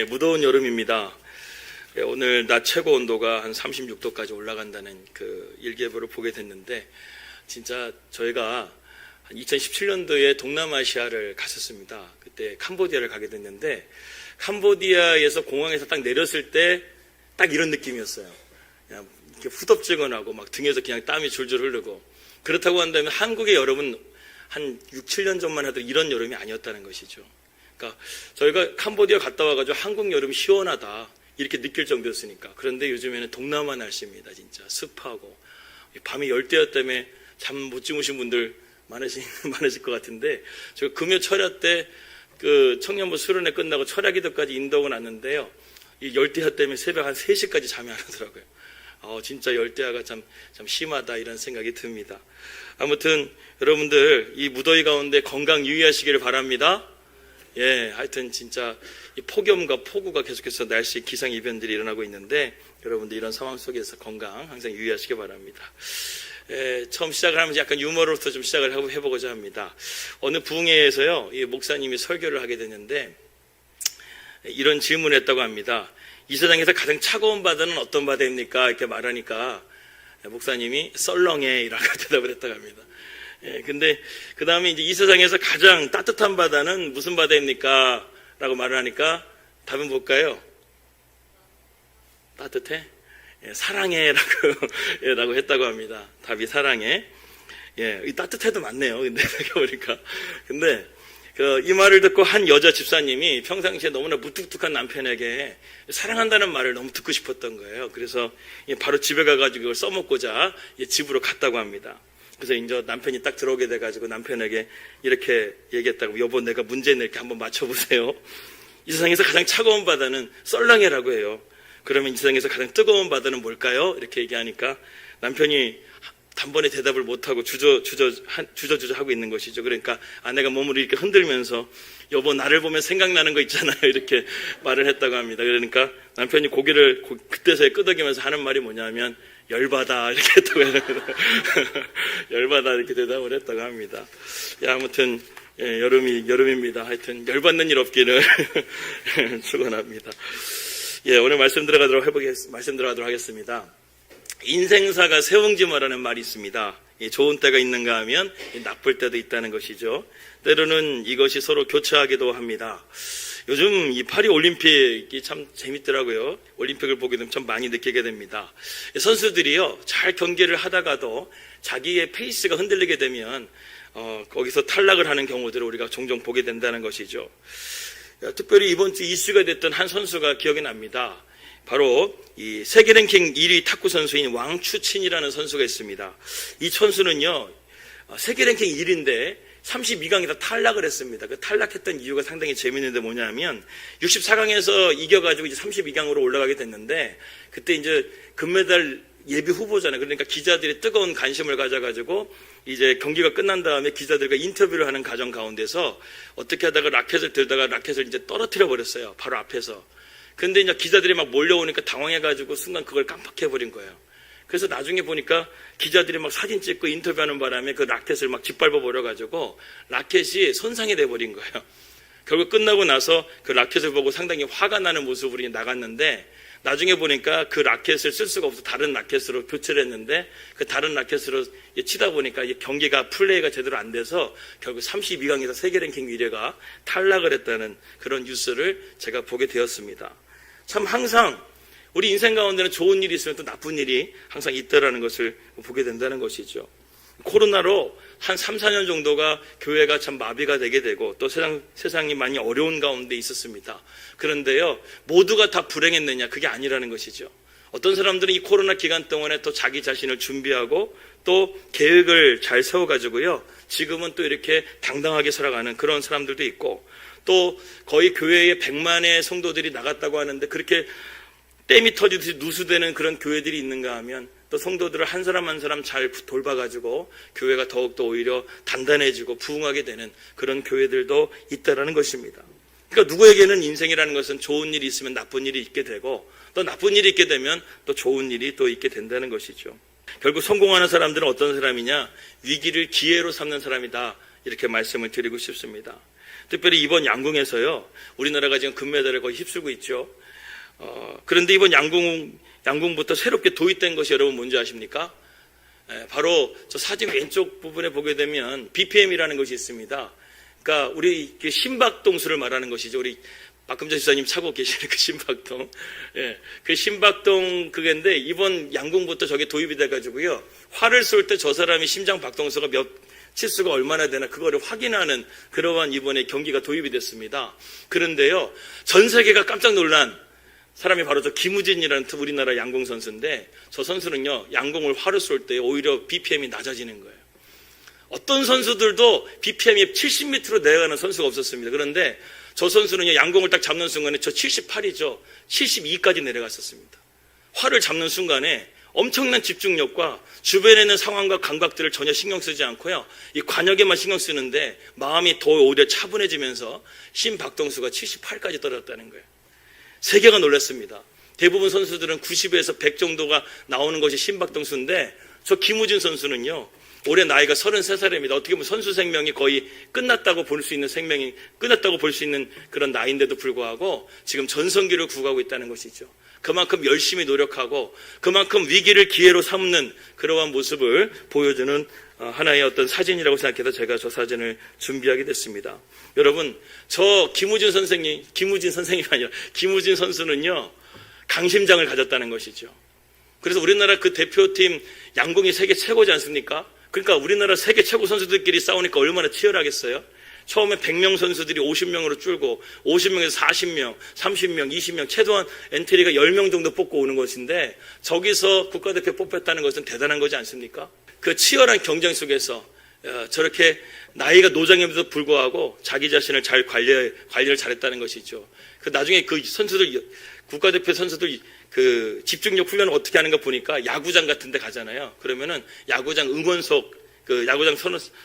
예, 무더운 여름입니다. 예, 오늘 낮 최고 온도가 한 36도까지 올라간다는 그 일기예보를 보게 됐는데, 진짜 저희가 한 2017년도에 동남아시아를 갔었습니다. 그때 캄보디아를 가게 됐는데, 캄보디아에서 공항에서 딱 내렸을 때 딱 이런 느낌이었어요. 그냥 이렇게 후덥지근하고 막 등에서 그냥 땀이 줄줄 흐르고, 그렇다고 한다면 한국의 여름은 한 6, 7년 전만 해도 이런 여름이 아니었다는 것이죠. 그러니까 저희가 캄보디아 갔다 와가지고 한국 여름이 시원하다 이렇게 느낄 정도였으니까. 그런데 요즘에는 동남아 날씨입니다. 진짜 습하고 밤이 열대야 때문에 잠 못 주무신 분들 많으실 것 같은데, 제가 금요 철야 때 그 청년부 수련회 끝나고 철야 기도까지 인도하고 났는데요, 이 열대야 때문에 새벽 한 3시까지 잠이 안 오더라고요. 진짜 열대야가 참 심하다 이런 생각이 듭니다. 아무튼 여러분들 이 무더위 가운데 건강 유의하시기를 바랍니다. 예, 하여튼 진짜 이 폭염과 폭우가 계속해서 날씨 기상 이변들이 일어나고 있는데, 여러분들 이런 상황 속에서 건강 항상 유의하시기 바랍니다. 처음 시작을 하면 약간 유머로부터 좀 시작을 해보고자 합니다. 어느 부흥회에서요, 이 목사님이 설교를 하게 됐는데 이런 질문을 했다고 합니다. 이 세상에서 가장 차가운 바다는 어떤 바다입니까? 이렇게 말하니까 목사님이 썰렁해라고 대답을 했다고 합니다. 근데 그 다음에 이제 이 세상에서 가장 따뜻한 바다는 무슨 바다입니까? 라고 말을 하니까 답은 뭘까요? 따뜻해? 사랑해 라고 했다고 합니다. 답이 사랑해. 이 따뜻해도 맞네요. 근데 생각해보니까. 근데 이 말을 듣고 한 여자 집사님이 평상시에 너무나 무뚝뚝한 남편에게 사랑한다는 말을 너무 듣고 싶었던 거예요. 그래서 바로 집에 가가지고 이걸 써먹고자 집으로 갔다고 합니다. 그래서 이제 남편이 딱 들어오게 돼가지고 남편에게 이렇게 얘기했다고, 여보 내가 문제 낼게 한번 맞춰보세요. 이 세상에서 가장 차가운 바다는 썰렁해라고 해요. 그러면 이 세상에서 가장 뜨거운 바다는 뭘까요? 이렇게 얘기하니까 남편이 단번에 대답을 못하고 주저주저 하고 있는 것이죠. 그러니까 아내가 몸을 이렇게 흔들면서 여보 나를 보면 생각나는 거 있잖아요 이렇게 말을 했다고 합니다. 그러니까 남편이 고개를 그때서야 끄덕이면서 하는 말이 뭐냐면 열받아 이렇게 했다고 합니다. 열받아 이렇게 대답을 했다고 합니다. 아무튼 여름입니다. 하여튼 열받는 일 없기를 축원합니다. 오늘 말씀 들어가도록 하겠습니다. 인생사가 세웅지마라는 말이 있습니다. 좋은 때가 있는가 하면 나쁠 때도 있다는 것이죠. 때로는 이것이 서로 교차하기도 합니다. 요즘 이 파리 올림픽이 참 재밌더라고요. 올림픽을 보게 되면 참 많이 느끼게 됩니다. 선수들이요, 잘 경기를 하다가도 자기의 페이스가 흔들리게 되면 거기서 탈락을 하는 경우들을 우리가 종종 보게 된다는 것이죠. 특별히 이번 주 이슈가 됐던 한 선수가 기억이 납니다. 바로 이 세계 랭킹 1위 탁구 선수인 왕추친이라는 선수가 있습니다. 이 선수는요, 세계 랭킹 1위인데 32강에서 탈락을 했습니다. 그 탈락했던 이유가 상당히 재미있는데 뭐냐면 64강에서 이겨가지고 이제 32강으로 올라가게 됐는데, 그때 이제 금메달 예비 후보잖아요. 그러니까 기자들이 뜨거운 관심을 가져가지고 이제 경기가 끝난 다음에 기자들과 인터뷰를 하는 과정 가운데서 어떻게 하다가 라켓을 들다가 라켓을 이제 떨어뜨려 버렸어요. 바로 앞에서. 근데 이제 기자들이 막 몰려오니까 당황해가지고 순간 그걸 깜빡해버린 거예요. 그래서 나중에 보니까 기자들이 막 사진 찍고 인터뷰하는 바람에 그 라켓을 막 짓밟아 버려가지고 라켓이 손상이 돼버린 거예요. 결국 끝나고 나서 그 라켓을 보고 상당히 화가 나는 모습으로 나갔는데, 나중에 보니까 그 라켓을 쓸 수가 없어 다른 라켓으로 교체를 했는데, 그 다른 라켓으로 치다 보니까 경기가 플레이가 제대로 안 돼서 결국 32강에서 세계 랭킹 1위가 탈락을 했다는 그런 뉴스를 제가 보게 되었습니다. 참 항상 우리 인생 가운데는 좋은 일이 있으면 또 나쁜 일이 항상 있다라는 것을 보게 된다는 것이죠. 코로나로 한 3, 4년 정도가 교회가 참 마비가 되게 되고 또 세상이 많이 어려운 가운데 있었습니다. 그런데요, 모두가 다 불행했느냐? 그게 아니라는 것이죠. 어떤 사람들은 이 코로나 기간 동안에 또 자기 자신을 준비하고 또 계획을 잘 세워가지고요, 지금은 또 이렇게 당당하게 살아가는 그런 사람들도 있고, 또 거의 교회에 100만의 성도들이 나갔다고 하는데 그렇게 댐이 터지듯이 누수되는 그런 교회들이 있는가 하면 또 성도들을 한 사람 한 사람 잘 돌봐가지고 교회가 더욱더 오히려 단단해지고 부흥하게 되는 그런 교회들도 있다라는 것입니다. 그러니까 누구에게는 인생이라는 것은 좋은 일이 있으면 나쁜 일이 있게 되고, 또 나쁜 일이 있게 되면 또 좋은 일이 또 있게 된다는 것이죠. 결국 성공하는 사람들은 어떤 사람이냐? 위기를 기회로 삼는 사람이다. 이렇게 말씀을 드리고 싶습니다. 특별히 이번 양궁에서요, 우리나라가 지금 금메달을 거의 휩쓸고 있죠. 그런데 이번 양궁부터 새롭게 도입된 것이 여러분 뭔지 아십니까? 바로 저 사진 왼쪽 부분에 보게 되면 BPM이라는 것이 있습니다. 그러니까 우리 심박동수를 말하는 것이죠. 우리 박금자 집사님 차고 계시는 그 심박동. 그 심박동 그게인데 이번 양궁부터 저게 도입이 돼가지고요. 활을 쏠 때 저 사람이 심장 박동수가 몇 치수가 얼마나 되나 그거를 확인하는 그러한 이번에 경기가 도입이 됐습니다. 그런데요, 전 세계가 깜짝 놀란 사람이 바로 저 김우진이라는 우리나라 양궁 선수인데 저 선수는요, 양궁을 활을 쏠 때 오히려 BPM이 낮아지는 거예요. 어떤 선수들도 BPM이 70m로 내려가는 선수가 없었습니다. 그런데 저 선수는요, 양궁을 딱 잡는 순간에 저 78이죠. 72까지 내려갔었습니다. 활을 잡는 순간에 엄청난 집중력과 주변에 있는 상황과 감각들을 전혀 신경 쓰지 않고요, 이 관역에만 신경 쓰는데 마음이 더 오히려 차분해지면서 심박동수가 78까지 떨어졌다는 거예요. 세계가 놀랐습니다. 대부분 선수들은 90에서 100 정도가 나오는 것이 심박동수인데 저 김우진 선수는요, 올해 나이가 33살입니다. 어떻게 보면 선수 생명이 거의 끝났다고 볼 수 있는 그런 나이인데도 불구하고 지금 전성기를 구가하고 있다는 것이죠. 그만큼 열심히 노력하고 그만큼 위기를 기회로 삼는 그러한 모습을 보여주는 하나의 어떤 사진이라고 생각해서 제가 저 사진을 준비하게 됐습니다. 여러분, 저 김우진 선생님이 아니라 김우진 선수는요, 강심장을 가졌다는 것이죠. 그래서 우리나라 그 대표팀 양궁이 세계 최고지 않습니까? 그러니까 우리나라 세계 최고 선수들끼리 싸우니까 얼마나 치열하겠어요? 처음에 100명 선수들이 50명으로 줄고 50명에서 40명, 30명, 20명, 최소한 엔트리가 10명 정도 뽑고 오는 것인데 저기서 국가대표 뽑혔다는 것은 대단한 거지 않습니까? 그 치열한 경쟁 속에서 저렇게 나이가 노장임에도 불구하고 자기 자신을 잘 관리를 잘했다는 것이죠. 그 나중에 그 선수들, 국가대표 선수들 그 집중력 훈련을 어떻게 하는가 보니까 야구장 같은 데 가잖아요. 그러면은 야구장 응원석, 그 야구장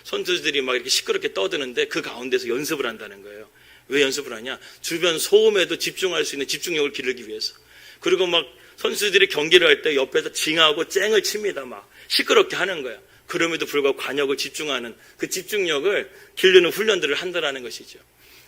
선수들이 막 이렇게 시끄럽게 떠드는데 그 가운데서 연습을 한다는 거예요. 왜 연습을 하냐? 주변 소음에도 집중할 수 있는 집중력을 기르기 위해서. 그리고 막 선수들이 경기를 할 때 옆에서 징하고 쨍을 칩니다. 막 시끄럽게 하는 거예요. 그럼에도 불구하고 관역을 집중하는 그 집중력을 기르는 훈련들을 한다라는 것이죠.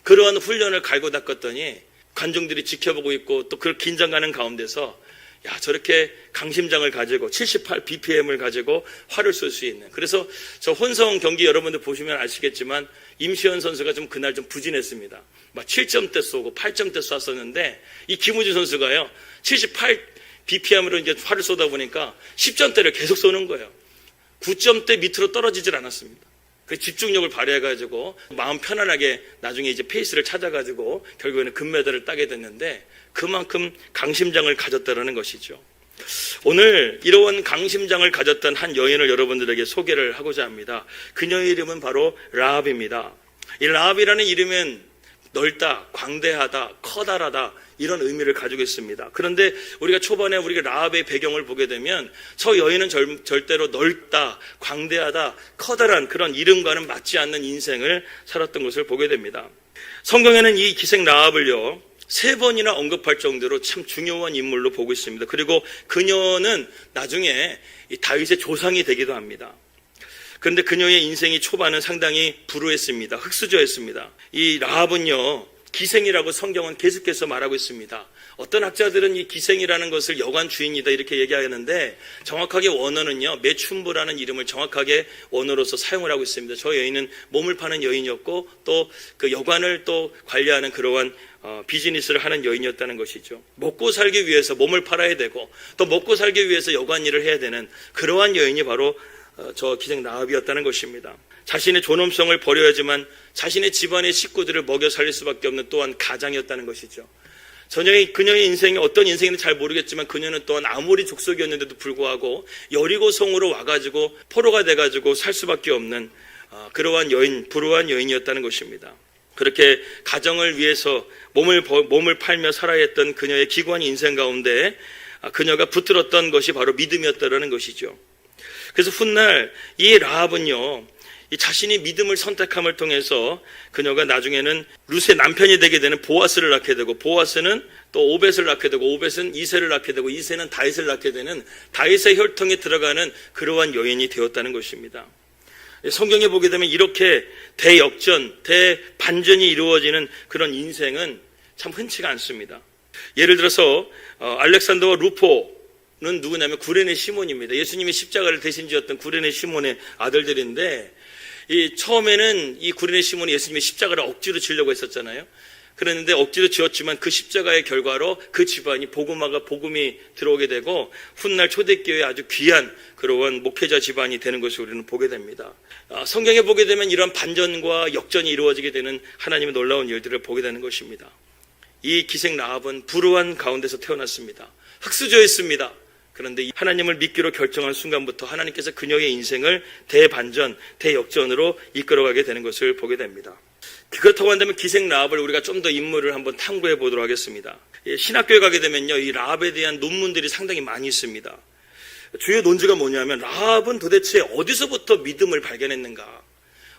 그러한 훈련을 갈고 닦았더니 관중들이 지켜보고 있고 또 그 긴장하는 가운데서 야, 저렇게 강심장을 가지고 78 BPM을 가지고 활을 쏠 수 있는. 그래서 저 혼성 경기 여러분들 보시면 아시겠지만 임시현 선수가 좀 그날 좀 부진했습니다. 막 7점대 쏘고 8점대 쐈었는데 이 김우진 선수가요, 78 BPM으로 이제 활을 쏘다 보니까 10점대를 계속 쏘는 거예요. 9점대 밑으로 떨어지질 않았습니다. 그 집중력을 발휘해가지고 마음 편안하게 나중에 이제 페이스를 찾아가지고 결국에는 금메달을 따게 됐는데 그만큼 강심장을 가졌다는 것이죠. 오늘 이러한 강심장을 가졌던 한 여인을 여러분들에게 소개를 하고자 합니다. 그녀의 이름은 바로 라합입니다. 이 라합이라는 이름은 넓다, 광대하다, 커다라다 이런 의미를 가지고 있습니다. 그런데 우리가 초반에 우리가 라합의 배경을 보게 되면 저 여인은 절대로 넓다, 광대하다, 커다란 그런 이름과는 맞지 않는 인생을 살았던 것을 보게 됩니다. 성경에는 이 기생 라합을요 3번이나 언급할 정도로 참 중요한 인물로 보고 있습니다. 그리고 그녀는 나중에 이 다윗의 조상이 되기도 합니다. 그런데 그녀의 인생이 초반은 상당히 불우했습니다. 흙수저였습니다. 이 라합은요 기생이라고 성경은 계속해서 말하고 있습니다. 어떤 학자들은 이 기생이라는 것을 여관 주인이다 이렇게 얘기하는데 정확하게 원어는요 매춘부라는 이름을 정확하게 원어로서 사용을 하고 있습니다. 저 여인은 몸을 파는 여인이었고 또 그 여관을 또 관리하는 그러한 비즈니스를 하는 여인이었다는 것이죠. 먹고 살기 위해서 몸을 팔아야 되고 또 먹고 살기 위해서 여관 일을 해야 되는 그러한 여인이 바로 저 기생 라합이었다는 것입니다. 자신의 존엄성을 버려야지만 자신의 집안의 식구들을 먹여 살릴 수밖에 없는 또한 가장이었다는 것이죠. 그녀의 인생이 어떤 인생인지 잘 모르겠지만 그녀는 또한 아모리 족속이었는데도 불구하고 여리고성으로 와가지고 포로가 돼가지고 살 수밖에 없는 그러한 여인, 불우한 여인이었다는 것입니다. 그렇게 가정을 위해서 몸을 팔며 살아야 했던 그녀의 기구한 인생 가운데 그녀가 붙들었던 것이 바로 믿음이었다는 것이죠. 그래서 훗날 이 라합은요 이 자신이 믿음을 선택함을 통해서 그녀가 나중에는 룻의 남편이 되게 되는 보아스를 낳게 되고 보아스는 또 오벳을 낳게 되고 오벳은 이새를 낳게 되고 이새는 다윗을 낳게 되는 다윗의 혈통에 들어가는 그러한 여인이 되었다는 것입니다. 성경에 보게 되면 이렇게 대역전, 대반전이 이루어지는 그런 인생은 참 흔치가 않습니다. 예를 들어서 알렉산더와 루포는 누구냐면 구레네 시몬입니다. 예수님이 십자가를 대신 지었던 구레네 시몬의 아들들인데, 처음에는 이 구레네 시몬이 예수님의 십자가를 억지로 지려고 했었잖아요. 그랬는데 억지로 지었지만 그 십자가의 결과로 그 집안이 복음이 들어오게 되고 훗날 초대교회의 아주 귀한 그러한 목회자 집안이 되는 것을 우리는 보게 됩니다. 성경에 보게 되면 이런 반전과 역전이 이루어지게 되는 하나님의 놀라운 일들을 보게 되는 것입니다. 이 기생 라합은 불우한 가운데서 태어났습니다. 흙수저였습니다. 그런데 하나님을 믿기로 결정한 순간부터 하나님께서 그녀의 인생을 대반전, 대역전으로 이끌어가게 되는 것을 보게 됩니다. 그렇다고 한다면 기생 라합을 우리가 좀 더 인물을 한번 탐구해 보도록 하겠습니다. 신학교에 가게 되면요, 이 라합에 대한 논문들이 상당히 많이 있습니다. 주요 논지가 뭐냐면 라합은 도대체 어디서부터 믿음을 발견했는가,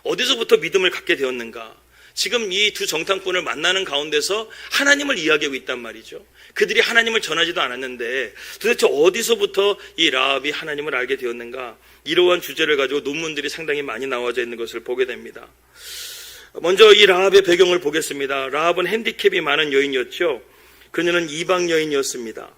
어디서부터 믿음을 갖게 되었는가. 지금 이 두 정탐꾼을 만나는 가운데서 하나님을 이야기하고 있단 말이죠. 그들이 하나님을 전하지도 않았는데 도대체 어디서부터 이 라합이 하나님을 알게 되었는가. 이러한 주제를 가지고 논문들이 상당히 많이 나와져 있는 것을 보게 됩니다. 먼저 이 라합의 배경을 보겠습니다. 라합은 핸디캡이 많은 여인이었죠. 그녀는 이방 여인이었습니다.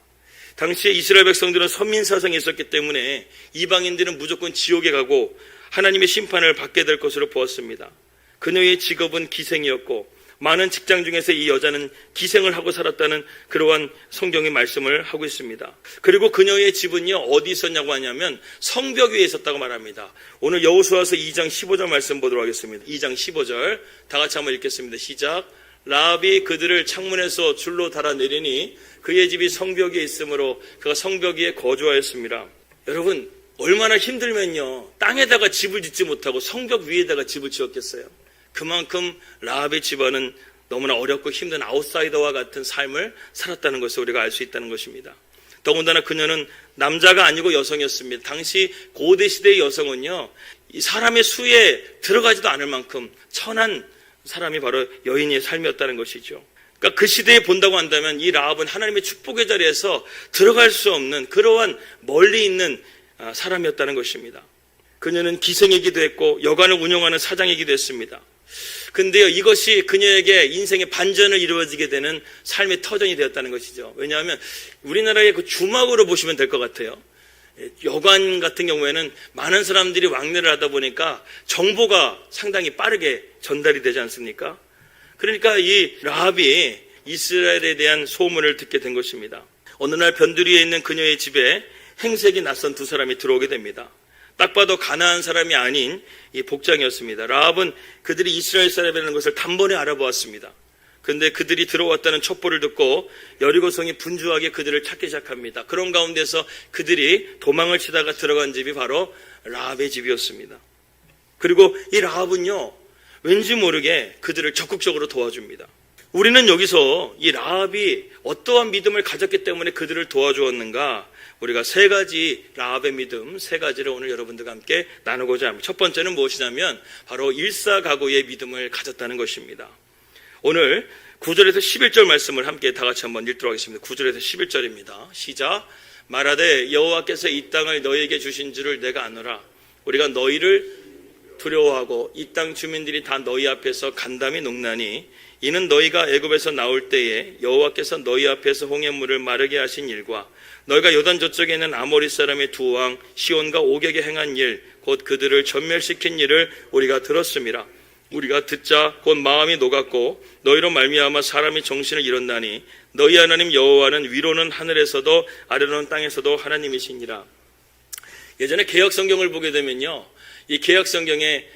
당시에 이스라엘 백성들은 선민사상이 있었기 때문에 이방인들은 무조건 지옥에 가고 하나님의 심판을 받게 될 것으로 보았습니다. 그녀의 직업은 기생이었고 많은 직장 중에서 이 여자는 기생을 하고 살았다는 그러한 성경의 말씀을 하고 있습니다. 그리고 그녀의 집은요, 어디 있었냐고 하냐면 성벽 위에 있었다고 말합니다. 오늘 여호수아서 2장 15절 말씀 보도록 하겠습니다. 2장 15절 다 같이 한번 읽겠습니다. 시작. 라합이 그들을 창문에서 줄로 달아내리니 그의 집이 성벽 위에 있으므로 그가 성벽 위에 거주하였습니다. 여러분, 얼마나 힘들면요, 땅에다가 집을 짓지 못하고 성벽 위에다가 집을 지었겠어요. 그만큼 라합의 집안은 너무나 어렵고 힘든 아웃사이더와 같은 삶을 살았다는 것을 우리가 알 수 있다는 것입니다. 더군다나 그녀는 남자가 아니고 여성이었습니다. 당시 고대 시대의 여성은요, 이 사람의 수에 들어가지도 않을 만큼 천한 사람이 바로 여인의 삶이었다는 것이죠. 그러니까 그 시대에 본다고 한다면 이 라합은 하나님의 축복의 자리에서 들어갈 수 없는 그러한 멀리 있는 사람이었다는 것입니다. 그녀는 기생이기도 했고 여관을 운영하는 사장이기도 했습니다. 근데요, 이것이 그녀에게 인생의 반전을 이루어지게 되는 삶의 터전이 되었다는 것이죠. 왜냐하면 우리나라의 그 주막으로 보시면 될 것 같아요. 여관 같은 경우에는 많은 사람들이 왕래를 하다 보니까 정보가 상당히 빠르게 전달이 되지 않습니까? 그러니까 이 라합이 이스라엘에 대한 소문을 듣게 된 것입니다. 어느 날 변두리에 있는 그녀의 집에 행색이 낯선 두 사람이 들어오게 됩니다. 딱 봐도 가나안 사람이 아닌 이 복장이었습니다. 라합은 그들이 이스라엘 사람이라는 것을 단번에 알아보았습니다. 그런데 그들이 들어왔다는 첩보를 듣고 여리고성이 분주하게 그들을 찾기 시작합니다. 그런 가운데서 그들이 도망을 치다가 들어간 집이 바로 라합의 집이었습니다. 그리고 이 라합은요, 왠지 모르게 그들을 적극적으로 도와줍니다. 우리는 여기서 이 라합이 어떠한 믿음을 가졌기 때문에 그들을 도와주었는가, 우리가 세 가지 라합의 믿음, 세 가지를 오늘 여러분들과 함께 나누고자 합니다. 첫 번째는 무엇이냐면 바로 일사각오의 믿음을 가졌다는 것입니다. 오늘 9절에서 11절 말씀을 함께 다 같이 한번 읽도록 하겠습니다. 9절에서 11절입니다. 시작. 말하되 여호와께서 이 땅을 너희에게 주신 줄을 내가 아노라. 우리가 너희를 두려워하고 이 땅 주민들이 다 너희 앞에서 간담이 녹나니 이는 너희가 애굽에서 나올 때에 여호와께서 너희 앞에서 홍해물을 마르게 하신 일과 너희가 요단 저쪽에 있는 아모리 사람의 두 왕 시온과 옥에게 행한 일, 곧 그들을 전멸시킨 일을 우리가 들었음이라. 우리가 듣자 곧 마음이 녹았고 너희로 말미암아 사람이 정신을 잃었나니 너희 하나님 여호와는 위로는 하늘에서도 아래로는 땅에서도 하나님이시니라. 예전에 개역성경을 보게 되면요, 이 개역성경에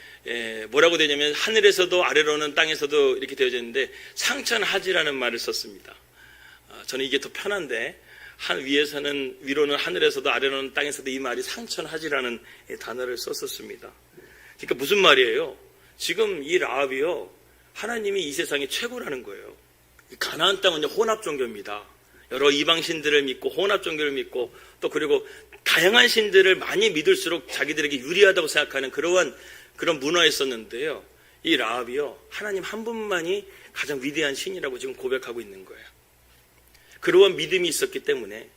뭐라고 되냐면 하늘에서도 아래로는 땅에서도 이렇게 되어져 있는데 상천하지라는 말을 썼습니다. 저는 이게 더 편한데 위로는 하늘에서도 아래로는 땅에서도 이 말이 상천하지라는 단어를 썼었습니다. 그러니까 무슨 말이에요? 지금 이 라합이요, 하나님이 이 세상의 최고라는 거예요. 가나안 땅은 혼합 종교입니다. 여러 이방 신들을 믿고 혼합 종교를 믿고 또 그리고 다양한 신들을 많이 믿을수록 자기들에게 유리하다고 생각하는 그런 문화였었는데요. 이 라합이요, 하나님 한 분만이 가장 위대한 신이라고 지금 고백하고 있는 거예요. 그러한 믿음이 있었기 때문에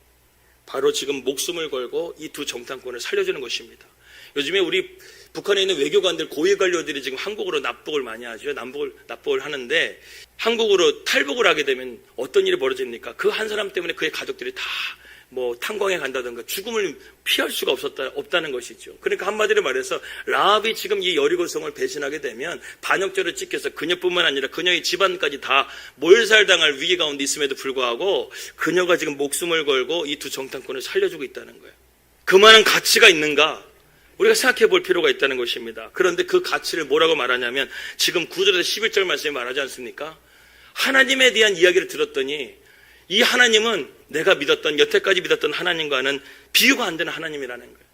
바로 지금 목숨을 걸고 이 두 정탐꾼을 살려주는 것입니다. 요즘에 우리 북한에 있는 외교관들, 고위 관료들이 지금 한국으로 납북을 많이 하죠. 납북을 하는데 한국으로 탈북을 하게 되면 어떤 일이 벌어집니까? 그 한 사람 때문에 그의 가족들이 다 뭐 탄광에 간다든가 죽음을 피할 수가 없다는 것이죠. 그러니까 한마디로 말해서 라합이 지금 이 여리고성을 배신하게 되면 반역죄로 찍혀서 그녀뿐만 아니라 그녀의 집안까지 다 몰살당할 위기 가운데 있음에도 불구하고 그녀가 지금 목숨을 걸고 이 두 정탐꾼을 살려주고 있다는 거예요. 그만한 가치가 있는가? 우리가 생각해 볼 필요가 있다는 것입니다. 그런데 그 가치를 뭐라고 말하냐면 지금 9절에서 11절 말씀에 말하지 않습니까? 하나님에 대한 이야기를 들었더니 이 하나님은 내가 믿었던, 여태까지 믿었던 하나님과는 비교가 안 되는 하나님이라는 거예요.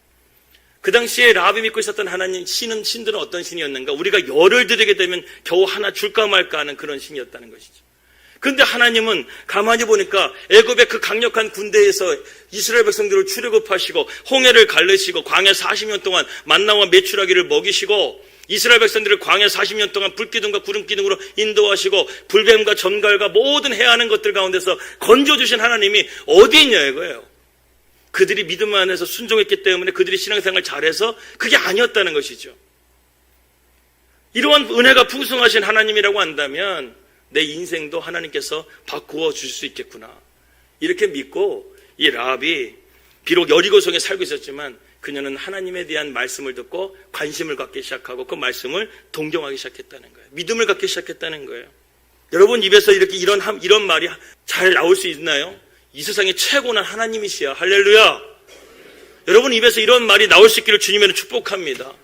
그 당시에 라합이 믿고 있었던 하나님, 신들은 어떤 신이었는가? 우리가 열을 드리게 되면 겨우 하나 줄까 말까 하는 그런 신이었다는 것이죠. 그런데 하나님은 가만히 보니까 애굽의 그 강력한 군대에서 이스라엘 백성들을 출애굽하시고 홍해를 갈르시고 광야 40년 동안 만나와 메추라기를 먹이시고 이스라엘 백성들을 광야 40년 동안 불기둥과 구름기둥으로 인도하시고 불뱀과 전갈과 모든 해하는 것들 가운데서 건져주신 하나님이 어디 있냐 이거예요. 그들이 믿음 안에서 순종했기 때문에 그들이 신앙생활 잘해서 그게 아니었다는 것이죠. 이러한 은혜가 풍성하신 하나님이라고 한다면 내 인생도 하나님께서 바꾸어 주실 수 있겠구나. 이렇게 믿고 이 라합이 비록 여리고성에 살고 있었지만 그녀는 하나님에 대한 말씀을 듣고 관심을 갖기 시작하고 그 말씀을 동경하기 시작했다는 거예요. 믿음을 갖기 시작했다는 거예요. 여러분 입에서 이런 말이 잘 나올 수 있나요? 이 세상의 최고는 하나님이시야. 할렐루야. 여러분 입에서 이런 말이 나올 수 있기를 주님에는 축복합니다.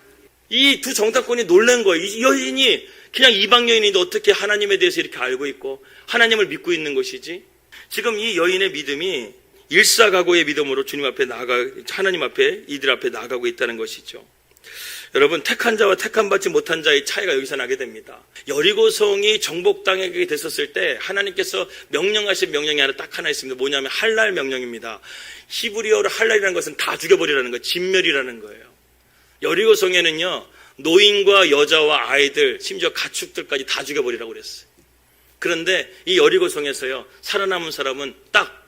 이 두 정탐꾼이 놀란 거예요. 이 여인이 그냥 이방 여인인데 어떻게 하나님에 대해서 이렇게 알고 있고 하나님을 믿고 있는 것이지? 지금 이 여인의 믿음이 일사각오의 믿음으로 주님 앞에 하나님 앞에 이들 앞에 나아가고 있다는 것이죠. 여러분 택한 자와 택한 받지 못한 자의 차이가 여기서 나게 됩니다. 여리고성이 정복당하게 됐었을 때 하나님께서 명령하신 명령이 딱 하나 있습니다. 뭐냐면 할랄 명령입니다. 히브리어로 할랄이라는 것은 다 죽여버리라는 거예요. 진멸이라는 거예요. 여리고성에는요 노인과 여자와 아이들 심지어 가축들까지 다 죽여버리라고 그랬어요. 그런데 이 여리고성에서요 살아남은 사람은 딱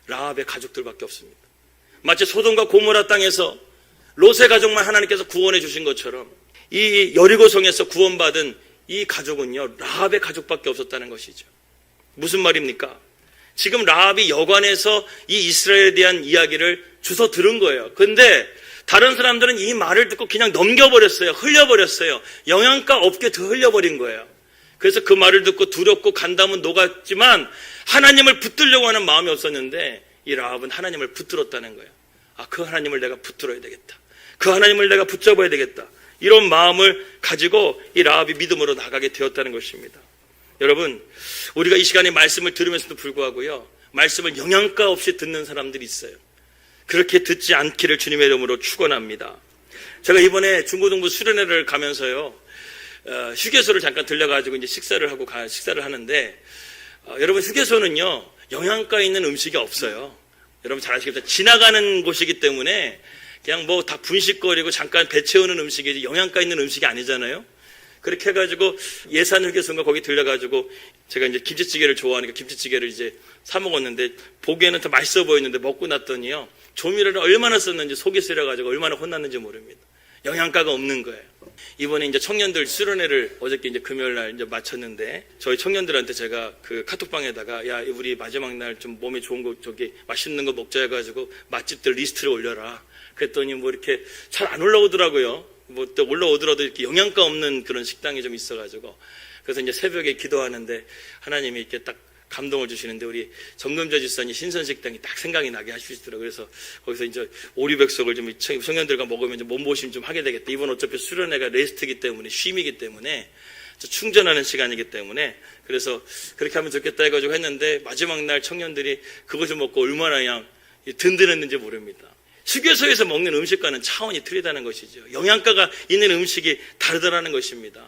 라합의 가족들밖에 없습니다. 마치 소돔과 고모라 땅에서 롯의 가족만 하나님께서 구원해 주신 것처럼 이 여리고성에서 구원받은 이 가족은요 라합의 가족밖에 없었다는 것이죠. 무슨 말입니까? 지금 라합이 여관에서 이 이스라엘에 대한 이야기를 주워 들은 거예요. 그런데 다른 사람들은 이 말을 듣고 그냥 넘겨버렸어요. 흘려버렸어요. 영양가 없게 더 흘려버린 거예요. 그래서 그 말을 듣고 두렵고 간담은 녹았지만 하나님을 붙들려고 하는 마음이 없었는데 이 라합은 하나님을 붙들었다는 거예요. 그 하나님을 내가 붙들어야 되겠다. 그 하나님을 내가 붙잡아야 되겠다. 이런 마음을 가지고 이 라합이 믿음으로 나가게 되었다는 것입니다. 여러분 우리가 이 시간에 말씀을 들으면서도 불구하고요 말씀을 영양가 없이 듣는 사람들이 있어요. 그렇게 듣지 않기를 주님의 이름으로 축원합니다. 제가 이번에 중고등부 수련회를 가면서요 휴게소를 잠깐 들려가지고 이제 식사를 하는데 여러분 휴게소는요 영양가 있는 음식이 없어요. 여러분 잘 아시겠죠? 지나가는 곳이기 때문에 그냥 뭐 다 분식거리고 잠깐 배 채우는 음식이지 영양가 있는 음식이 아니잖아요. 그렇게 해가지고 예산 휴게소인가 거기 들려가지고 제가 이제 김치찌개를 좋아하니까 김치찌개를 이제 사 먹었는데 보기에는 더 맛있어 보였는데 먹고 났더니요 조미료를 얼마나 썼는지 속이 쓰려가지고 얼마나 혼났는지 모릅니다. 영양가가 없는 거예요. 이번에 이제 청년들 수련회를 어저께 이제 금요일 날 이제 마쳤는데 저희 청년들한테 제가 그 카톡방에다가 야 우리 마지막 날 좀 몸에 좋은 거 맛있는 거 먹자 해가지고 맛집들 리스트를 올려라. 그랬더니 뭐 이렇게 잘 안 올라오더라고요. 뭐 또 올라오더라도 이렇게 영양가 없는 그런 식당이 좀 있어가지고 그래서 이제 새벽에 기도하는데 하나님이 이렇게 딱 감동을 주시는데 우리 정금자 집사님 신선식당이 딱 생각이 나게 하시더라고요. 그래서 거기서 이제 오리백숙을 좀 청년들과 먹으면 좀 몸보심 좀 하게 되겠다. 이번 어차피 수련회가 레스트이기 때문에 쉼이기 때문에 충전하는 시간이기 때문에 그래서 그렇게 하면 좋겠다 해가지고 했는데 마지막 날 청년들이 그것을 먹고 얼마나 그냥 든든했는지 모릅니다. 휴게소에서 먹는 음식과는 차원이 틀리다는 것이죠. 영양가가 있는 음식이 다르다는 것입니다.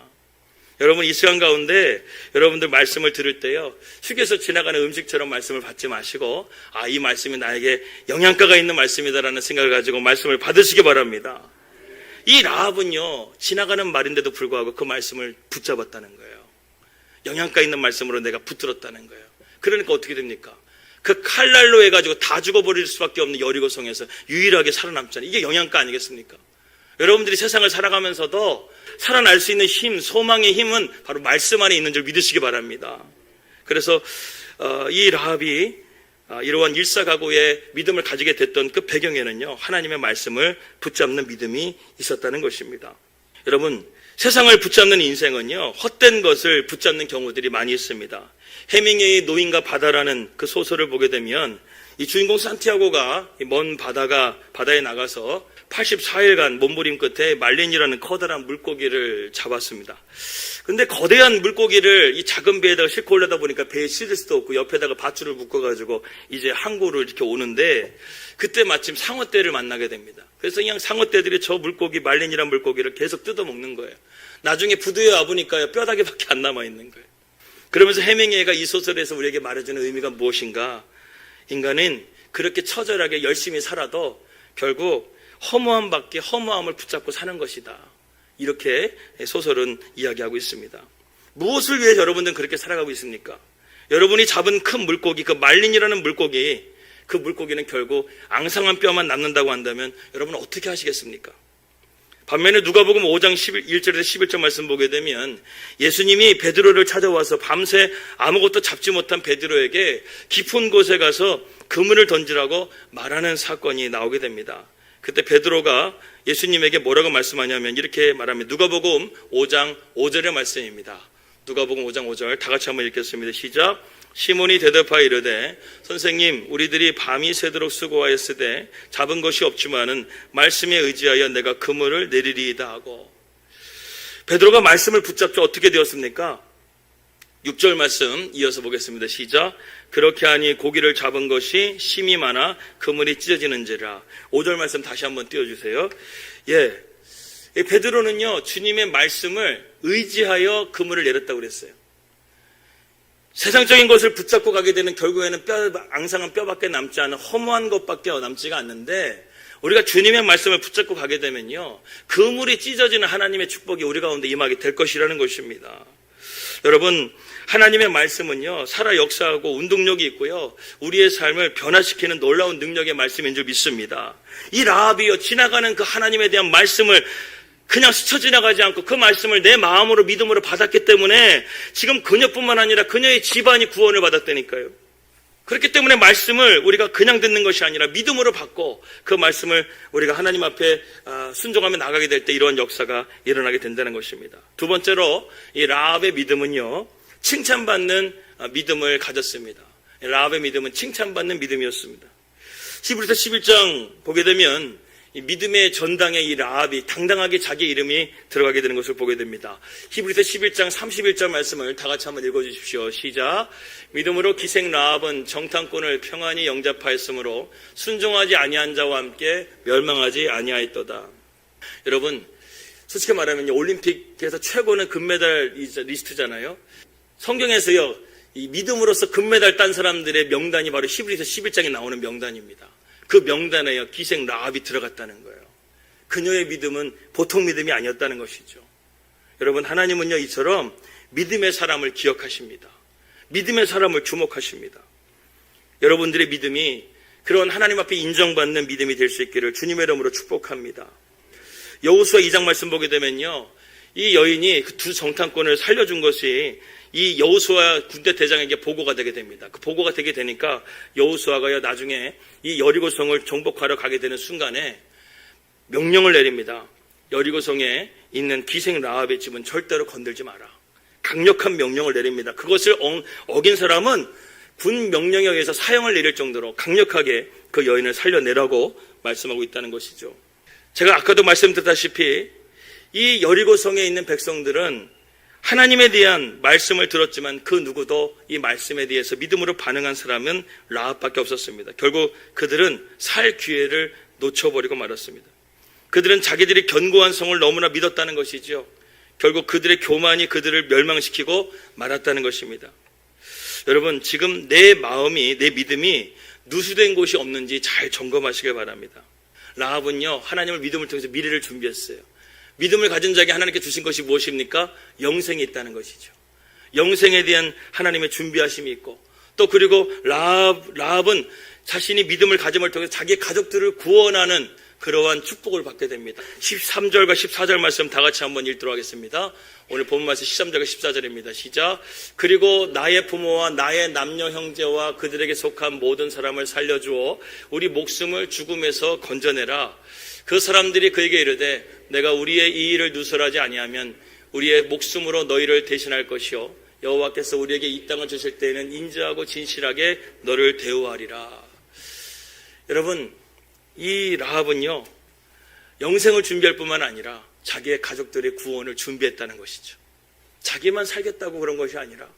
여러분 이 시간 가운데 여러분들 말씀을 들을 때요 휴게소 지나가는 음식처럼 말씀을 받지 마시고 이 말씀이 나에게 영양가가 있는 말씀이다라는 생각을 가지고 말씀을 받으시기 바랍니다. 이 라합은요 지나가는 말인데도 불구하고 그 말씀을 붙잡았다는 거예요. 영양가 있는 말씀으로 내가 붙들었다는 거예요. 그러니까 어떻게 됩니까? 그 칼날로 해가지고 다 죽어버릴 수밖에 없는 여리고성에서 유일하게 살아남잖아요. 이게 영양가 아니겠습니까? 여러분들이 세상을 살아가면서도 살아날 수 있는 힘, 소망의 힘은 바로 말씀 안에 있는 줄 믿으시기 바랍니다. 그래서 이 라합이 이러한 일사각오의 믿음을 가지게 됐던 그 배경에는요, 하나님의 말씀을 붙잡는 믿음이 있었다는 것입니다. 여러분, 세상을 붙잡는 인생은요, 헛된 것을 붙잡는 경우들이 많이 있습니다. 해밍웨이의 노인과 바다라는 그 소설을 보게 되면 이 주인공 산티아고가 먼 바다에 나가서 84일간 몸부림 끝에 말린이라는 커다란 물고기를 잡았습니다. 근데 거대한 물고기를 이 작은 배에다가 싣고 올려다 보니까 배에 실을 수도 없고 옆에다가 밧줄을 묶어가지고 이제 항구로 이렇게 오는데 그때 마침 상어떼를 만나게 됩니다. 그래서 그냥 상어떼들이 저 물고기, 말린이라는 물고기를 계속 뜯어먹는 거예요. 나중에 부두에 와보니까 뼈다귀밖에 안 남아있는 거예요. 그러면서 해밍웨이가 이 소설에서 우리에게 말해주는 의미가 무엇인가? 인간은 그렇게 처절하게 열심히 살아도 결국 허무함을 붙잡고 사는 것이다. 이렇게 소설은 이야기하고 있습니다. 무엇을 위해 여러분들은 그렇게 살아가고 있습니까? 여러분이 잡은 큰 물고기, 그 말린이라는 물고기, 그 물고기는 결국 앙상한 뼈만 남는다고 한다면 여러분은 어떻게 하시겠습니까? 반면에 누가복음 5장 1절에서 11절 말씀 보게 되면 예수님이 베드로를 찾아와서 밤새 아무것도 잡지 못한 베드로에게 깊은 곳에 가서 그물을 던지라고 말하는 사건이 나오게 됩니다. 그때 베드로가 예수님에게 뭐라고 말씀하냐면 이렇게 말합니다. 누가복음 5장 5절의 말씀입니다. 누가복음 5장 5절 다 같이 한번 읽겠습니다. 시작. 시몬이 대답하여 이르되 선생님 우리들이 밤이 새도록 수고하였으되 잡은 것이 없지만은 말씀에 의지하여 내가 그물을 내리리이다 하고, 베드로가 말씀을 붙잡죠. 어떻게 되었습니까? 6절 말씀 이어서 보겠습니다. 시작. 그렇게 하니 고기를 잡은 것이 심이 많아 그물이 찢어지는지라. 5절 말씀 다시 한번 띄워주세요. 베드로는요, 주님의 말씀을 의지하여 그물을 내렸다고 그랬어요. 세상적인 것을 붙잡고 가게 되는 결국에는 앙상한 뼈밖에 남지 않은 허무한 것밖에 남지가 않는데, 우리가 주님의 말씀을 붙잡고 가게 되면요, 그물이 찢어지는 하나님의 축복이 우리 가운데 임하게 될 것이라는 것입니다. 여러분, 하나님의 말씀은요, 살아 역사하고 운동력이 있고요, 우리의 삶을 변화시키는 놀라운 능력의 말씀인 줄 믿습니다. 이 라합이요, 지나가는 그 하나님에 대한 말씀을 그냥 스쳐 지나가지 않고 그 말씀을 내 마음으로 믿음으로 받았기 때문에 지금 그녀뿐만 아니라 그녀의 집안이 구원을 받았다니까요. 그렇기 때문에 말씀을 우리가 그냥 듣는 것이 아니라 믿음으로 받고 그 말씀을 우리가 하나님 앞에 순종하며 나가게 될 때 이러한 역사가 일어나게 된다는 것입니다. 두 번째로 이 라합의 믿음은요, 칭찬받는 믿음을 가졌습니다. 라합의 믿음은 칭찬받는 믿음이었습니다. 히브리서 11장 보게 되면 이 믿음의 전당에 이 라합이 당당하게 자기 이름이 들어가게 되는 것을 보게 됩니다. 히브리서 11장 31절 말씀을 다 같이 한번 읽어주십시오. 시작. 믿음으로 기생 라합은 정탐꾼을 평안히 영접하였으므로 순종하지 아니한 자와 함께 멸망하지 아니하였도다. 여러분, 솔직히 말하면 올림픽에서 최고는 금메달 리스트잖아요. 성경에서요, 이 믿음으로서 금메달 딴 사람들의 명단이 바로 히브리서 11장에 나오는 명단입니다. 그 명단에요, 기생 라합이 들어갔다는 거예요. 그녀의 믿음은 보통 믿음이 아니었다는 것이죠. 여러분, 하나님은요, 이처럼 믿음의 사람을 기억하십니다. 믿음의 사람을 주목하십니다. 여러분들의 믿음이 그런 하나님 앞에 인정받는 믿음이 될 수 있기를 주님의 이름으로 축복합니다. 여호수아 2장 말씀 보게 되면요, 이 여인이 그 두 정탐꾼을 살려준 것이 이 여호수아 군대 대장에게 보고가 되게 됩니다. 그 보고가 되게 되니까 여호수아가요, 나중에 이 여리고성을 정복하러 가게 되는 순간에 명령을 내립니다. 여리고성에 있는 기생 라합의 집은 절대로 건들지 마라. 강력한 명령을 내립니다. 그것을 어긴 사람은 군 명령에 의해서 사형을 내릴 정도로 강력하게 그 여인을 살려내라고 말씀하고 있다는 것이죠. 제가 아까도 말씀드렸다시피 이 여리고성에 있는 백성들은 하나님에 대한 말씀을 들었지만 그 누구도 이 말씀에 대해서 믿음으로 반응한 사람은 라합밖에 없었습니다. 결국 그들은 살 기회를 놓쳐버리고 말았습니다. 그들은 자기들이 견고한 성을 너무나 믿었다는 것이죠. 결국 그들의 교만이 그들을 멸망시키고 말았다는 것입니다. 여러분, 지금 내 마음이, 내 믿음이 누수된 곳이 없는지 잘 점검하시길 바랍니다. 라합은요, 하나님을 믿음을 통해서 미래를 준비했어요. 믿음을 가진 자에게 하나님께 주신 것이 무엇입니까? 영생이 있다는 것이죠. 영생에 대한 하나님의 준비하심이 있고, 또 그리고 라합은 자신이 믿음을 가짐을 통해서 자기의 가족들을 구원하는 그러한 축복을 받게 됩니다. 13절과 14절 말씀 다 같이 한번 읽도록 하겠습니다. 오늘 본문 말씀 13절과 14절입니다. 시작. 그리고 나의 부모와 나의 남녀 형제와 그들에게 속한 모든 사람을 살려주어 우리 목숨을 죽음에서 건져내라. 그 사람들이 그에게 이르되 내가 우리의 이 일을 누설하지 아니하면 우리의 목숨으로 너희를 대신할 것이요 여호와께서 우리에게 이 땅을 주실 때에는 인자하고 진실하게 너를 대우하리라. 여러분, 이 라합은요 영생을 준비할 뿐만 아니라 자기의 가족들의 구원을 준비했다는 것이죠. 자기만 살겠다고 그런 것이 아니라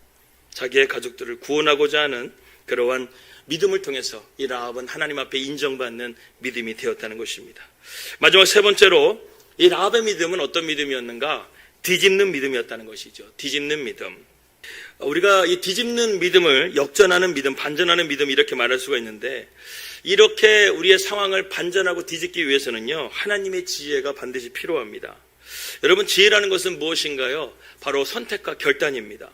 자기의 가족들을 구원하고자 하는 그러한 믿음을 통해서 이 라합은 하나님 앞에 인정받는 믿음이 되었다는 것입니다. 마지막 세 번째로 이 라합의 믿음은 어떤 믿음이었는가? 뒤집는 믿음이었다는 것이죠. 뒤집는 믿음. 우리가 이 뒤집는 믿음을 역전하는 믿음, 반전하는 믿음 이렇게 말할 수가 있는데, 이렇게 우리의 상황을 반전하고 뒤집기 위해서는요 하나님의 지혜가 반드시 필요합니다. 여러분, 지혜라는 것은 무엇인가요? 바로 선택과 결단입니다.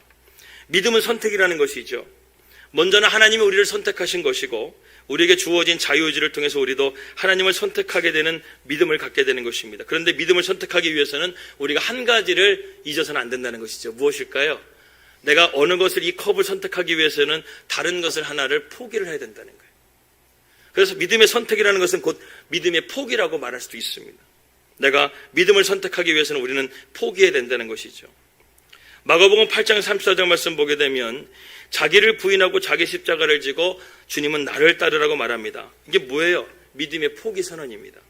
믿음은 선택이라는 것이죠. 먼저는 하나님이 우리를 선택하신 것이고 우리에게 주어진 자유의지를 통해서 우리도 하나님을 선택하게 되는 믿음을 갖게 되는 것입니다. 그런데 믿음을 선택하기 위해서는 우리가 한 가지를 잊어서는 안 된다는 것이죠. 무엇일까요? 내가 어느 것을, 이 컵을 선택하기 위해서는 다른 것을 하나를 포기를 해야 된다는 거예요. 그래서 믿음의 선택이라는 것은 곧 믿음의 포기라고 말할 수도 있습니다. 내가 믿음을 선택하기 위해서는 우리는 포기해야 된다는 것이죠. 마가복음 8장 34절 말씀 보게 되면 자기를 부인하고 자기 십자가를 지고 주님은 나를 따르라고 말합니다. 이게 뭐예요? 믿음의 포기 선언입니다.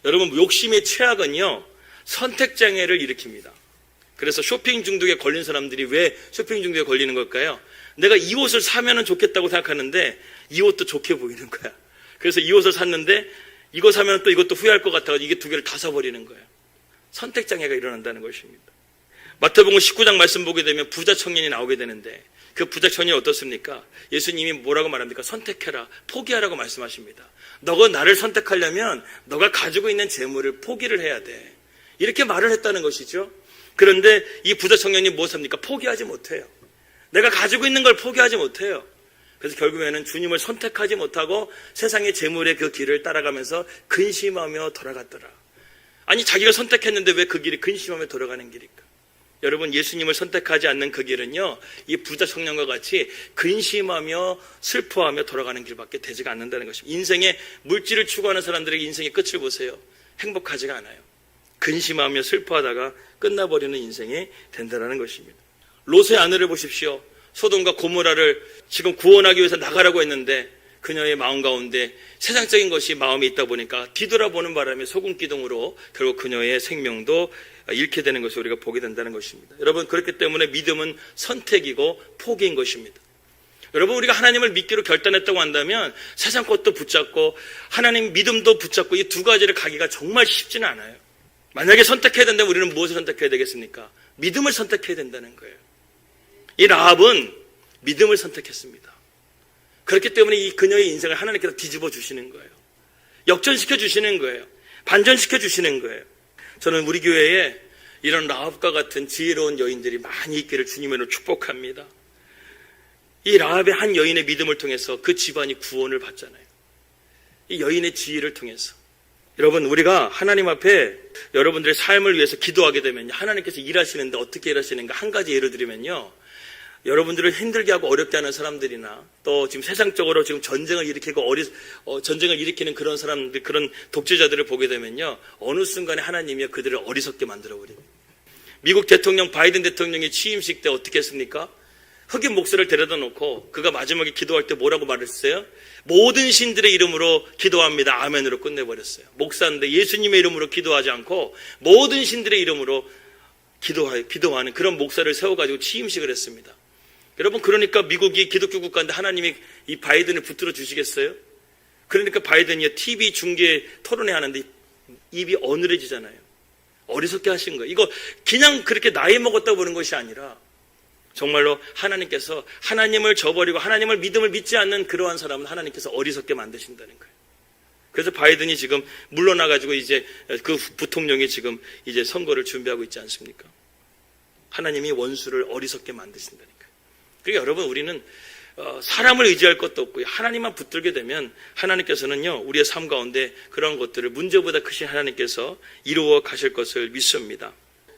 여러분, 욕심의 최악은요 선택장애를 일으킵니다. 그래서 쇼핑 중독에 걸린 사람들이 왜 쇼핑 중독에 걸리는 걸까요? 내가 이 옷을 사면 좋겠다고 생각하는데 이 옷도 좋게 보이는 거야. 그래서 이 옷을 샀는데 이거 사면 또 이것도 후회할 것 같아서 이게 두 개를 다 사버리는 거예요. 선택장애가 일어난다는 것입니다. 마태복음 19장 말씀 보게 되면 부자 청년이 나오게 되는데 그 부자 청년이 어떻습니까? 예수님이 뭐라고 말합니까? 선택해라, 포기하라고 말씀하십니다. 너가 나를 선택하려면 너가 가지고 있는 재물을 포기를 해야 돼. 이렇게 말을 했다는 것이죠. 그런데 이 부자 청년이 무엇합니까? 포기하지 못해요. 내가 가지고 있는 걸 포기하지 못해요. 그래서 결국에는 주님을 선택하지 못하고 세상의 재물의 그 길을 따라가면서 근심하며 돌아갔더라. 아니, 자기가 선택했는데 왜 그 길이 근심하며 돌아가는 길일까? 여러분, 예수님을 선택하지 않는 그 길은요 이 부자 청년과 같이 근심하며 슬퍼하며 돌아가는 길밖에 되지가 않는다는 것입니다. 인생의 물질을 추구하는 사람들에게 인생의 끝을 보세요. 행복하지가 않아요. 근심하며 슬퍼하다가 끝나버리는 인생이 된다는 것입니다. 롯의 아내를 보십시오. 소돔과 고모라를 지금 구원하기 위해서 나가라고 했는데 그녀의 마음 가운데 세상적인 것이 마음에 있다 보니까 뒤돌아보는 바람에 소금기둥으로 결국 그녀의 생명도 잃게 되는 것을 우리가 보게 된다는 것입니다. 여러분, 그렇기 때문에 믿음은 선택이고 포기인 것입니다. 여러분, 우리가 하나님을 믿기로 결단했다고 한다면 세상 것도 붙잡고 하나님 믿음도 붙잡고 이 두 가지를 가기가 정말 쉽지는 않아요. 만약에 선택해야 된다면 우리는 무엇을 선택해야 되겠습니까? 믿음을 선택해야 된다는 거예요. 이 라합은 믿음을 선택했습니다. 그렇기 때문에 이 그녀의 인생을 하나님께서 뒤집어 주시는 거예요. 역전시켜 주시는 거예요. 반전시켜 주시는 거예요. 저는 우리 교회에 이런 라합과 같은 지혜로운 여인들이 많이 있기를 주님으로 축복합니다. 이 라합의 한 여인의 믿음을 통해서 그 집안이 구원을 받잖아요. 이 여인의 지혜를 통해서. 여러분, 우리가 하나님 앞에 여러분들의 삶을 위해서 기도하게 되면 하나님께서 일하시는데 어떻게 일하시는가 한 가지 예를 들면요, 여러분들을 힘들게 하고 어렵게 하는 사람들이나 또 지금 세상적으로 지금 전쟁을 일으키고 전쟁을 일으키는 그런 사람들, 그런 독재자들을 보게 되면요 어느 순간에 하나님이 그들을 어리석게 만들어버립니다. 미국 대통령 바이든 대통령이 취임식 때 어떻게 했습니까? 흑인 목사를 데려다 놓고 그가 마지막에 기도할 때 뭐라고 말했어요? 모든 신들의 이름으로 기도합니다. 아멘으로 끝내버렸어요. 목사인데 예수님의 이름으로 기도하지 않고 모든 신들의 이름으로 기도하는 그런 목사를 세워가지고 취임식을 했습니다. 여러분, 그러니까 미국이 기독교 국가인데 하나님이 이 바이든을 붙들어 주시겠어요? 그러니까 바이든이 TV 중계 토론회 하는데 입이 어눌해지잖아요. 어리석게 하신 거예요. 이거 그냥 그렇게 나이 먹었다고 보는 것이 아니라 정말로 하나님께서 하나님을 저버리고 하나님을 믿음을 믿지 않는 그러한 사람은 하나님께서 어리석게 만드신다는 거예요. 그래서 바이든이 지금 물러나가지고 이제 그 부통령이 지금 이제 선거를 준비하고 있지 않습니까? 하나님이 원수를 어리석게 만드신다는 거예요. 그러니까 여러분, 우리는 사람을 의지할 것도 없고요. 하나님만 붙들게 되면 하나님께서는요, 우리의 삶 가운데 그런 것들을 문제보다 크신 하나님께서 이루어 가실 것을 믿습니다.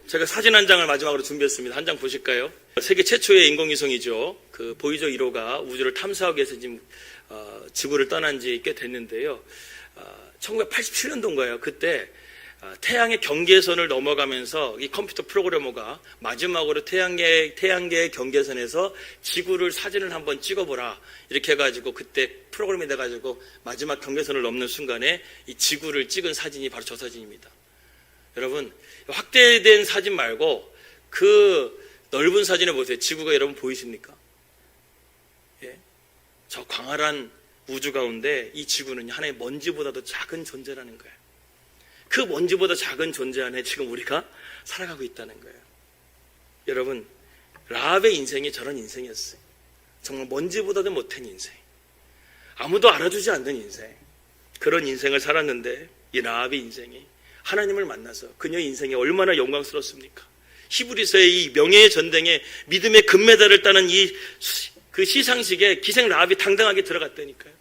제가 사진 한 장을 마지막으로 준비했습니다. 한 장 보실까요? 세계 최초의 인공위성이죠. 그 보이저 1호가 우주를 탐사하기 위해서 지금 지구를 떠난 지 꽤 됐는데요. 1987년도인가요? 그때 태양의 경계선을 넘어가면서 이 컴퓨터 프로그래머가 마지막으로 태양계의 경계선에서 지구를 사진을 한번 찍어보라 이렇게 해가지고 그때 프로그램이 돼가지고 마지막 경계선을 넘는 순간에 이 지구를 찍은 사진이 바로 저 사진입니다. 여러분, 확대된 사진 말고 그 넓은 사진을 보세요. 지구가 여러분 보이십니까? 예? 저 광활한 우주 가운데 이 지구는 하나의 먼지보다도 작은 존재라는 거예요. 그 먼지보다 작은 존재 안에 지금 우리가 살아가고 있다는 거예요. 여러분, 라합의 인생이 저런 인생이었어요. 정말 먼지보다도 못한 인생, 아무도 알아주지 않는 인생, 그런 인생을 살았는데 이 라합의 인생이 하나님을 만나서 그녀의 인생이 얼마나 영광스럽습니까? 히브리서의 이 명예의 전쟁에 믿음의 금메달을 따는 그 시상식에 기생 라합이 당당하게 들어갔다니까요.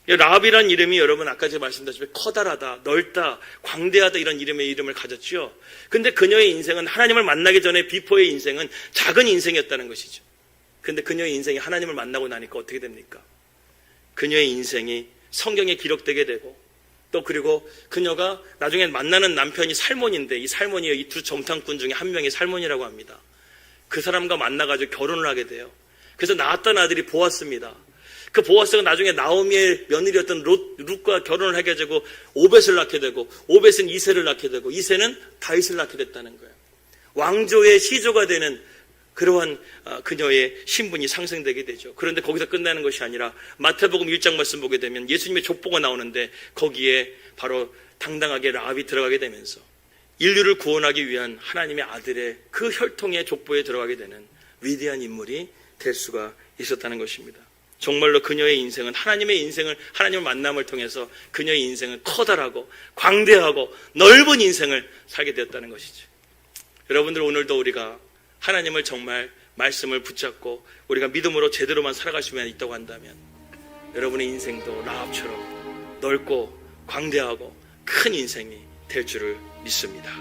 라합이라는 이름이 여러분 아까 제가 말씀드렸다시피 커다랗다, 넓다, 광대하다 이런 이름을 가졌죠. 근데 그녀의 인생은 하나님을 만나기 전에 비포의 인생은 작은 인생이었다는 것이죠. 근데 그녀의 인생이 하나님을 만나고 나니까 어떻게 됩니까? 그녀의 인생이 성경에 기록되게 되고 또 그리고 그녀가 나중에 만나는 남편이 살몬인데 이 살몬이 이 두 정탐꾼 중에 한 명이 살몬이라고 합니다. 그 사람과 만나가지고 결혼을 하게 돼요. 그래서 낳았던 아들이 보아스입니다. 그 보아스가 나중에 나오미의 며느리였던 룻과 결혼을 하게 되고 오벳을 낳게 되고 오벳은 이새를 낳게 되고 이새는 다윗을 낳게 됐다는 거예요. 왕조의 시조가 되는 그러한 그녀의 신분이 상승되게 되죠. 그런데 거기서 끝나는 것이 아니라 마태복음 1장 말씀 보게 되면 예수님의 족보가 나오는데 거기에 바로 당당하게 라합이 들어가게 되면서 인류를 구원하기 위한 하나님의 아들의 그 혈통의 족보에 들어가게 되는 위대한 인물이 될 수가 있었다는 것입니다. 정말로 그녀의 인생은 하나님의 만남을 통해서 그녀의 인생은 커다랗고 광대하고 넓은 인생을 살게 되었다는 것이죠. 여러분들, 오늘도 우리가 하나님을 정말 말씀을 붙잡고 우리가 믿음으로 제대로만 살아갈 수만 있다고 한다면 여러분의 인생도 라합처럼 넓고 광대하고 큰 인생이 될 줄을 믿습니다.